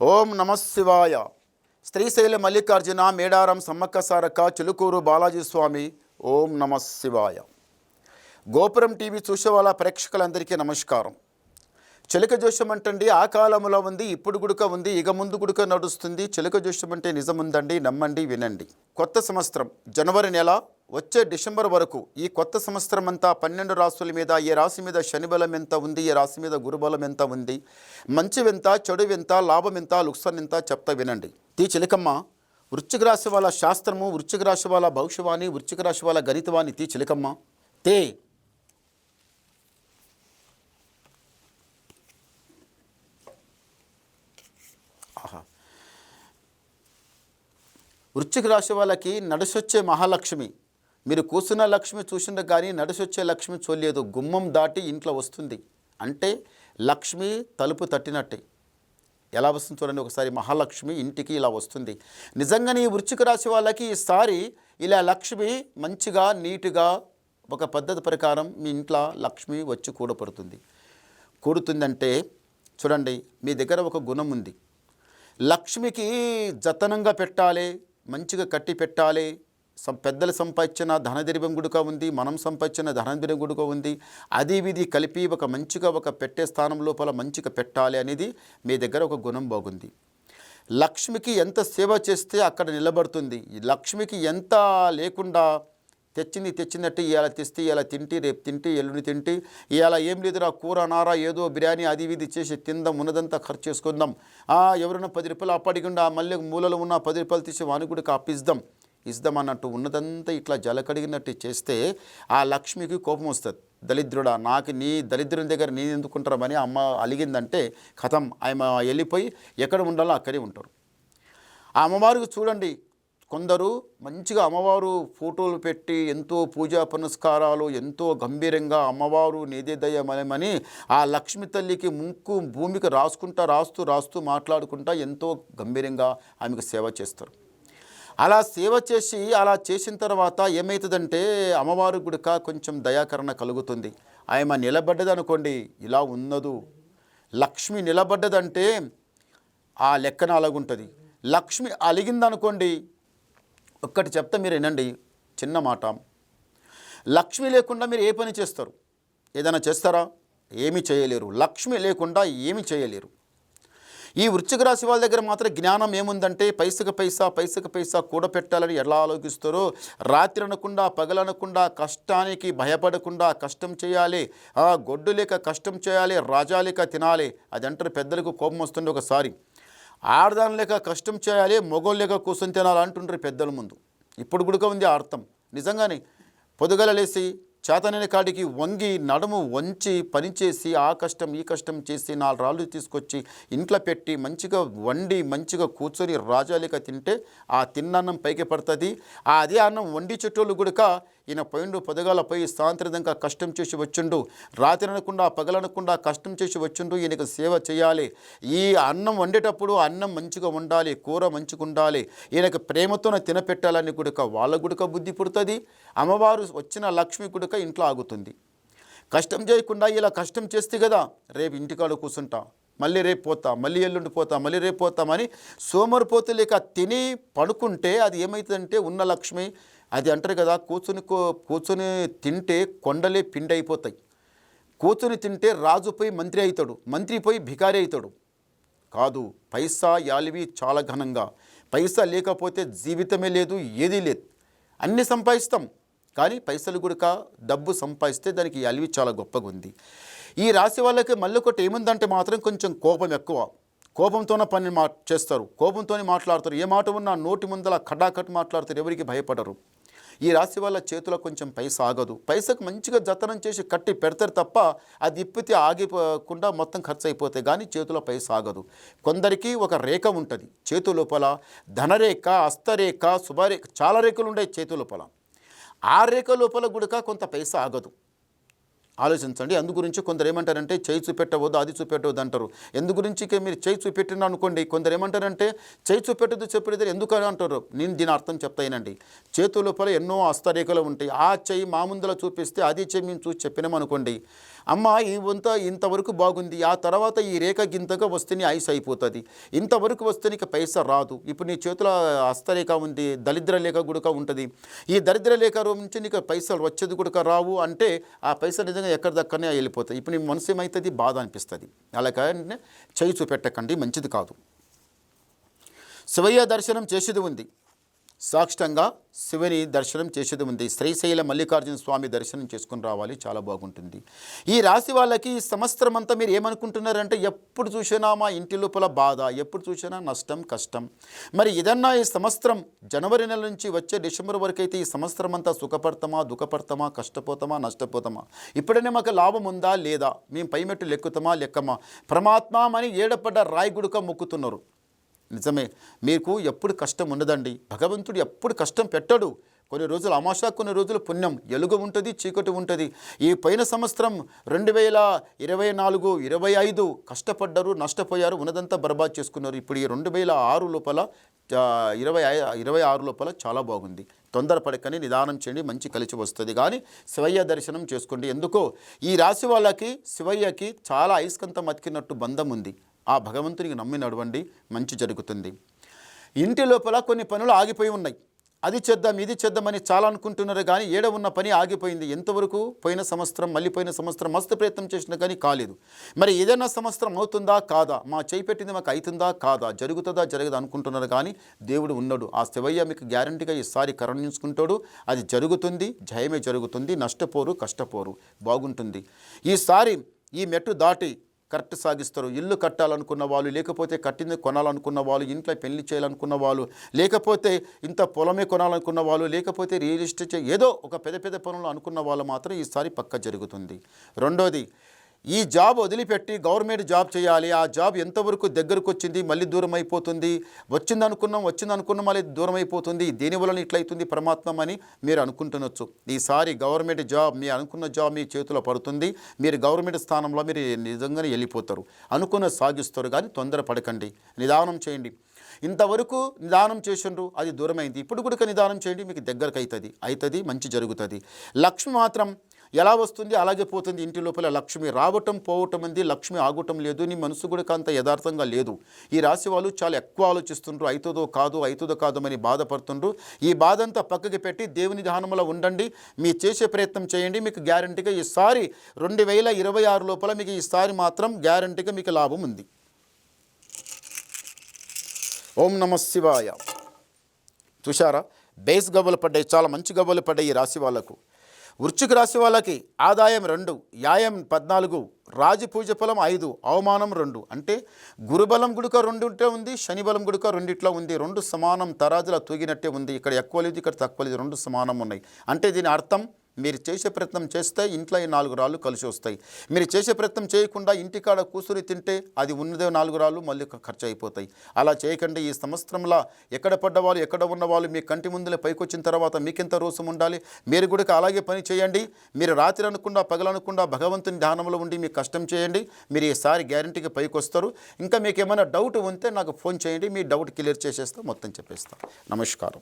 ఓం నమశివాయ. శ్రీశైల మల్లికార్జున మేడారం సమ్మక్క సారక్క చిలుకూరు బాలాజీ స్వామి. ఓం నమశివాయ. గోపురం టీవీ చూసే వాళ్ళ ప్రేక్షకులందరికీ నమస్కారం. చిలక జోషం అంటండి ఆ కాలంలో ఉంది, ఇప్పుడు గుడుక ఉంది, ఇక ముందు గుడుక నడుస్తుంది. చిలక జోషం అంటే నిజముందండి, నమ్మండి, వినండి. కొత్త సంవత్సరం జనవరి నెల వచ్చే డిసెంబర్ వరకు ఈ కొత్త సంవత్సరం అంతా 12 రాశుల మీద, ఏ రాశి మీద శని బలం ఎంత ఉంది, ఏ రాశి మీద గురుబలం ఎంత ఉంది, మంచి వింత, చెడు వింత, లాభం ఎంత, లుక్సాన్ ఎంత చెప్తా వినండి. తీ చిలకమ్మ, వృశ్చిక రాశి వాళ్ళ శాస్త్రము, వృశ్చిక రాశి వాళ్ళ భవిష్యవాణి, వృశ్చిక రాశి వాళ్ళ గణితవాణి. తీ చిలకమ్మ తే. వృశ్చిక రాశి వాళ్ళకి నడిసొచ్చే మహాలక్ష్మి. మీరు కూర్చున్న లక్ష్మి చూసిన కానీ నడిసొచ్చే లక్ష్మి చూడలేదు. గుమ్మం దాటి ఇంట్లో వస్తుంది అంటే లక్ష్మి తలుపు తట్టినట్టే. ఎలా వస్తుంది చూడండి ఒకసారి. మహాలక్ష్మి ఇంటికి ఇలా వస్తుంది. నిజంగానే ఈ వృశ్చిక రాశి వాళ్ళకి ఈసారి ఇలా లక్ష్మి మంచిగా నీట్గా ఒక పద్ధతి ప్రకారం మీ ఇంట్లో లక్ష్మి వచ్చి కూడుతుందంటే చూడండి, మీ దగ్గర ఒక గుణం ఉంది. లక్ష్మికి జతనంగా పెట్టాలి, మంచిగా కట్టి పెట్టాలి. పెద్దలు సంపాదించిన ధనదిర్భం గుడుక ఉంది, మనం సంపాదించిన ధనదిర్భం గుడుక ఉంది. అది విధి కలిపి ఒక మంచిగా ఒక పెట్టే స్థానం లోపల మంచిగా పెట్టాలి అనేది మీ దగ్గర ఒక గుణం బాగుంది. లక్ష్మికి ఎంత సేవ చేస్తే అక్కడ నిలబడుతుంది. లక్ష్మికి ఎంత లేకుండా తెచ్చినట్టు ఇవాళ తెస్తే ఇవాళ తింటి, రేపు తింటి, ఎల్లుండి తింటి, ఇవాళ ఏం లేదురా కూర నారా ఏదో బిర్యానీ అది ఇది చేసి తిందాం, ఉన్నదంతా ఖర్చు చేసుకుందాం. ఎవరైనా 10 రూపాయలు అప్పటికుండా మళ్ళీ మూలలో ఉన్న 10 రూపాయలు తీసి వానికి ఇద్దాం అన్నట్టు ఉన్నదంతా ఇట్లా జలకడిగినట్టు చేస్తే ఆ లక్ష్మికి కోపం వస్తుంది. దరిద్రుడా, నాకు నీ దరిద్రుని దగ్గర నేను ఎందుకుంటారమని అమ్మ అలిగిందంటే కథం, ఆమె వెళ్ళిపోయి ఎక్కడ ఉండాలో అక్కడే ఉంటారు. ఆ అమ్మవారికి చూడండి, కొందరు మంచిగా అమ్మవారు ఫోటోలు పెట్టి ఎంతో పూజా పునస్కారాలు ఎంతో గంభీరంగా అమ్మవారు నీదే దయమని ఆ లక్ష్మి తల్లికి ముక్కు భూమికి రాస్తూ మాట్లాడుకుంటా ఎంతో గంభీరంగా ఆమెకు సేవ చేస్తారు. అలా సేవ చేసి అలా చేసిన తర్వాత ఏమవుతుందంటే అమ్మవారి గుడిక కొంచెం దయాకరణ కలుగుతుంది. ఆమె నిలబడ్డదనుకోండి ఇలా ఉన్నదు. లక్ష్మి నిలబడ్డదంటే ఆ లెక్కన అలాగుంటుంది. లక్ష్మి అలిగిందనుకోండి, ఒక్కటి చెప్తా మీరు వినండి, చిన్న మాట. లక్ష్మి లేకుండా మీరు ఏ పని చేస్తారు? ఏదైనా చేస్తారా? ఏమీ చేయలేరు. లక్ష్మి లేకుండా ఏమీ చేయలేరు. ఈ వృశ్చిక రాశి వాళ్ళ దగ్గర మాత్రం జ్ఞానం ఏముందంటే పైసకు పైసా కూడపెట్టాలని ఎలా ఆలోచిస్తారో, రాత్రి అనకుండా పగలనకుండా కష్టానికి భయపడకుండా కష్టం చేయాలి, గొడ్డు లేక కష్టం చేయాలి, రాజా లేక తినాలి. అది అంటారు పెద్దలకు కోపం వస్తుంది ఒకసారి. ఆడదాని లేక కష్టం చేయాలి, మొగోళ్ళు లేక కూర్చొని తినాలి అంటుంటారు పెద్దల ముందు. ఇప్పుడు కూడా ఉంది ఆ అర్థం. నిజంగానే పొదుగల లేసి చేతనైన కాడికి వంగి నడుము వంచి పనిచేసి ఆ కష్టం ఈ కష్టం చేసి 4 రాళ్ళు తీసుకొచ్చి ఇంట్లో పెట్టి మంచిగా వండి మంచిగా కూర్చొని రాజాలిక తింటే ఆ తిన్నన్నం పైకి పడుతుంది. అదే అన్నం వండి చెట్టోళ్ళు గుడక ఈయన పొదగాల పోయి సాయంత్రంగా కష్టం చేసి వచ్చిండు, రాత్రి అనకుండా పగలనకుండా కష్టం చేసి వచ్చిండు, ఈయనకు సేవ చేయాలి. ఈ అన్నం వండేటప్పుడు అన్నం మంచిగా ఉండాలి, కూర మంచిగా ఉండాలి, ఈయనకు ప్రేమతోనే తినపెట్టాలని గుడక వాళ్ళ గుడక బుద్ధి పుడుతుంది. అమ్మవారు వచ్చిన లక్ష్మి గుడక ఇంట్లో ఆగుతుంది. కష్టం చేయకుండా ఇలా కష్టం చేస్తే కదా రేపు ఇంటికాడ కూర్చుంటా, మళ్ళీ రేపు పోతా, మళ్ళీ ఎల్లుండి పోతా, మళ్ళీ రేపు పోతామని సోమరిపోతు లేక తిని పడుకుంటే అది ఏమవుతుందంటే ఉన్న లక్ష్మి, అది అంటారు కదా, కూర్చొని తింటే కొండలే పిండి అయిపోతాయి. కూర్చొని తింటే రాజు పోయి మంత్రి అవుతాడు, మంత్రి పోయి భికారి అవుతాడు. కాదు, పైసా యాలివి చాలా ఘనంగా. పైసా లేకపోతే జీవితమే లేదు, ఏదీ లేదు. అన్నీ సంపాదిస్తాం కానీ పైసలు కూడా డబ్బు సంపాదిస్తే దానికి అలివి చాలా గొప్పగా ఉంది. ఈ రాశి వాళ్ళకి మళ్ళీ ఒకటి ఏముందంటే మాత్రం కొంచెం కోపం ఎక్కువ. కోపంతోనే పని చేస్తారు, కోపంతోనే మాట్లాడతారు. ఏ మాట ఉన్నా నోటి ముందల కడాకట్ మాట్లాడతారు, ఎవరికి భయపడరు. ఈ రాశి వాళ్ళ చేతిలో కొంచెం పైసా ఆగదు. పైసకు మంచిగా జతనం చేసి కట్టి పెడతారు తప్ప అది ఇప్పితే ఆగిపోకుండా మొత్తం ఖర్చు అయిపోతాయి, కానీ చేతిలో పైసా ఆగదు. కొందరికి ఒక రేఖ ఉంటుంది చేతు లోపల, ధనరేఖ, హస్తరేఖ, శుభరేఖ, చాలా రేఖలు ఉంటాయి చేతు లోపల. ఆ రేఖ లోపల కూడా కొంత పైసా ఆగదు. ఆలోచించండి. అందు గురించి కొందరు ఏమంటారంటే చేయి చూపెట్టవద్దు, అది చూపెట్టవద్దు అంటారు. ఎందు గురించి మీరు చేయి చూపెట్టిన అనుకోండి, కొందరు ఏమంటారంటే చేయి చూపెట్టదు చెప్పేది ఎందుకు అంటారు. నేను దీని అర్థం చెప్తాయినండి. చేతు లోపల ఎన్నో హస్తరేఖలు ఉంటాయి. ఆ చెయ్యి మా ముందులో చూపిస్తే అది చెయ్యి మేము చూసి చెప్పినామనుకోండి, అమ్మ ఇంతవరకు బాగుంది, ఆ తర్వాత ఈ రేఖ గింతగా వస్తే నీ ఐస్ అయిపోతుంది, ఇంతవరకు వస్తే నీకు పైసా రాదు. ఇప్పుడు నీ చేతిలో హస్తరేఖ ఉంది, దరిద్ర రేఖ కూడా ఉంటుంది. ఈ దరిద్ర రేఖ నుంచి నీకు పైసలు వచ్చేది కూడా రావు అంటే ఆ పైసలు నిజంగా ఎక్కడి దక్కనే వెళ్ళిపోతాయి. ఇప్పుడు నీ మనసు ఏమవుతుంది, బాధ అనిపిస్తుంది. అలాగే చేయి చూపెట్టకండి, మంచిది కాదు. శివయ్య దర్శనం చేసేది ఉంది, సాక్షాత్తంగా శివుని దర్శనం చేసేది ఉంది. శ్రీశైల మల్లికార్జున స్వామి దర్శనం చేసుకుని రావాలి, చాలా బాగుంటుంది. ఈ రాశి వాళ్ళకి ఈ సంవత్సరం అంతా మీరు ఏమనుకుంటున్నారంటే ఎప్పుడు చూసినా మా ఇంటి లోపల బాధ, ఎప్పుడు చూసినా నష్టం, కష్టం. మరి ఏదన్నా ఈ సంవత్సరం జనవరి నెల నుంచి వచ్చే డిసెంబర్ వరకు అయితే ఈ సంవత్సరం అంతా సుఖపడతామా, దుఃఖపడతామా, కష్టపోతామా, నష్టపోతామా, ఇప్పుడనే మాకు లాభం ఉందా లేదా, మేము పైమెట్టు లెక్కుతామా లెక్కమా, పరమాత్మ అని ఏడపడ్డ రాయి గుడుక మొక్కుతున్నారు. నిజమే, మీకు ఎప్పుడు కష్టం ఉండదండి. భగవంతుడు ఎప్పుడు కష్టం పెట్టడు. కొన్ని రోజులు అమాష, కొన్ని రోజులు పుణ్యం, ఎలుగు ఉంటుంది, చీకటి ఉంటుంది. ఈ పోయిన సంవత్సరం 2024, 25 కష్టపడ్డారు, నష్టపోయారు, ఉన్నదంతా బర్బాద్ చేసుకున్నారు. ఇప్పుడు ఈ 2006 లోపల 26 లోపల చాలా బాగుంది. తొందరపడకని నిదానం చేయండి, మంచి కలిసి వస్తుంది. కానీ శివయ్య దర్శనం చేసుకోండి. ఎందుకో ఈ రాశి వాళ్ళకి శివయ్యకి చాలా అయస్కంతం అతికినట్టు బంధం ఉంది. ఆ భగవంతునికి నమ్మి నడవండి, మంచి జరుగుతుంది. ఇంటి లోపల కొన్ని పనులు ఆగిపోయి ఉన్నాయి. అది చేద్దాం, ఇది చేద్దామని చాలా అనుకుంటున్నారు, కానీ ఏడ ఉన్న పని ఆగిపోయింది. ఎంతవరకు పోయిన సంవత్సరం, మళ్ళీ పోయిన సంవత్సరం మస్తు ప్రయత్నం చేసినా కానీ కాలేదు. మరి ఏదైనా సంవత్సరం అవుతుందా కాదా, మా చేయి పెట్టింది మాకు అవుతుందా కాదా, జరుగుతుందా జరగదు అనుకుంటున్నారు, కానీ దేవుడు ఉన్నాడు. ఆ శివయ్య మీకు గ్యారంటీగా ఈసారి కరుణించుకుంటాడు. అది జరుగుతుంది, జయమే జరుగుతుంది. నష్టపోరు, కష్టపోరు, బాగుంటుంది. ఈసారి ఈ మెట్టు దాటి కరెక్ట్ సాగిస్తారు. ఇల్లు కట్టాలనుకున్న వాళ్ళు, లేకపోతే కట్టింది కొనాలనుకున్న వాళ్ళు, ఇంట్లో పెళ్లి చేయాలనుకున్న వాళ్ళు, లేకపోతే ఇంత పొలమే కొనాలనుకున్న వాళ్ళు, లేకపోతే రియల్ ఎస్టేట్ ఏదో ఒక పెద్ద పనులు అనుకున్న వాళ్ళు మాత్రం ఈసారి పక్క జరుగుతుంది. రెండోది, ఈ జాబ్ వదిలిపెట్టి గవర్నమెంట్ జాబ్ చేయాలి. ఆ జాబ్ ఎంతవరకు దగ్గరకు వచ్చింది, మళ్ళీ దూరం అయిపోతుంది. వచ్చిందనుకున్నాం మళ్ళీ దూరం అయిపోతుంది. దీనివల్ల ఇట్లయితుంది పరమాత్మ అని మీరు అనుకుంటున్నచ్చు. ఈసారి గవర్నమెంట్ జాబ్, మీ అనుకున్న జాబ్ మీ చేతిలో పడుతుంది. మీరు గవర్నమెంట్ స్థానంలో మీరు నిజంగానే వెళ్ళిపోతారు, అనుకున్న సాగిస్తారు. కానీ తొందరపడకండి, నిదానం చేయండి. ఇంతవరకు నిదానం చేసిండ్రు, అది దూరమైంది. ఇప్పుడు కూడా నిదానం చేయండి, మీకు దగ్గరకు అవుతుంది, మంచి జరుగుతుంది. లక్ష్మి మాత్రం ఎలా వస్తుంది అలాగే పోతుంది. ఇంటి లోపల లక్ష్మి రావటం పోవటం ఉంది, లక్ష్మి ఆగటం లేదు. నీ మనసు కూడా అంత యథార్థంగా లేదు. ఈ రాశి వాళ్ళు చాలా ఎక్కువ ఆలోచిస్తుండ్రు, అవుతుందో కాదు అని బాధపడుతుండ్రు. ఈ బాధ అంతా పక్కకి పెట్టి దేవుని ధ్యానంలో ఉండండి, మీ చేసే ప్రయత్నం చేయండి. మీకు గ్యారంటీగా ఈసారి 2026 లోపల మీకు ఈసారి మాత్రం గ్యారంటీగా మీకు లాభం ఉంది. ఓం నమః శివాయ. చూశారా, బేస్ గవ్వలు పడ్డాయి, చాలా మంచి గవ్వలు పడ్డాయి ఈ రాశి వాళ్ళకు. వృశ్చిక రాశి వాళ్ళకి ఆదాయం 2, యాయం 14, రాజపూజ ఫలం 5, అవమానం 2. అంటే గురుబలం గుడుక 2 ఉంది, శని బలం గుడుక 2 ఉంది. 2 సమానం, తరాజులా తూగినట్టే ఉంది. ఇక్కడ ఎక్కువ లేదు, ఇక్కడ తక్కువ లేదు, 2 సమానం ఉన్నాయి. అంటే దీని అర్థం మీరు చేసే ప్రయత్నం చేస్తే ఇంట్లో ఈ 4 రాళ్ళు కలిసి వస్తాయి. మీరు చేసే ప్రయత్నం చేయకుండా ఇంటికాడ కూర్చుని తింటే అది ఉన్నదే 4 రాళ్ళు మళ్ళీ ఖర్చు అయిపోతాయి. అలా చేయకండి. ఈ సంవత్సరంలో ఎక్కడ పడ్డవాళ్ళు, ఎక్కడ ఉన్నవాళ్ళు మీ కంటి ముందులే పైకొచ్చిన తర్వాత మీకెంత రోసం ఉండాలి. మీరు కూడా అలాగే పని చేయండి. మీరు రాత్రి అనుకుండా పగలనుకుండా భగవంతుని ధ్యానంలో ఉండి మీ కష్టం చేయండి. మీరు ఈసారి గ్యారంటీగా పైకి వస్తారు. ఇంకా మీకు ఏమైనా డౌట్ ఉంటే నాకు ఫోన్ చేయండి, మీ డౌట్ క్లియర్ చేసేస్తా, మొత్తం చెప్పేస్తాను. నమస్కారం.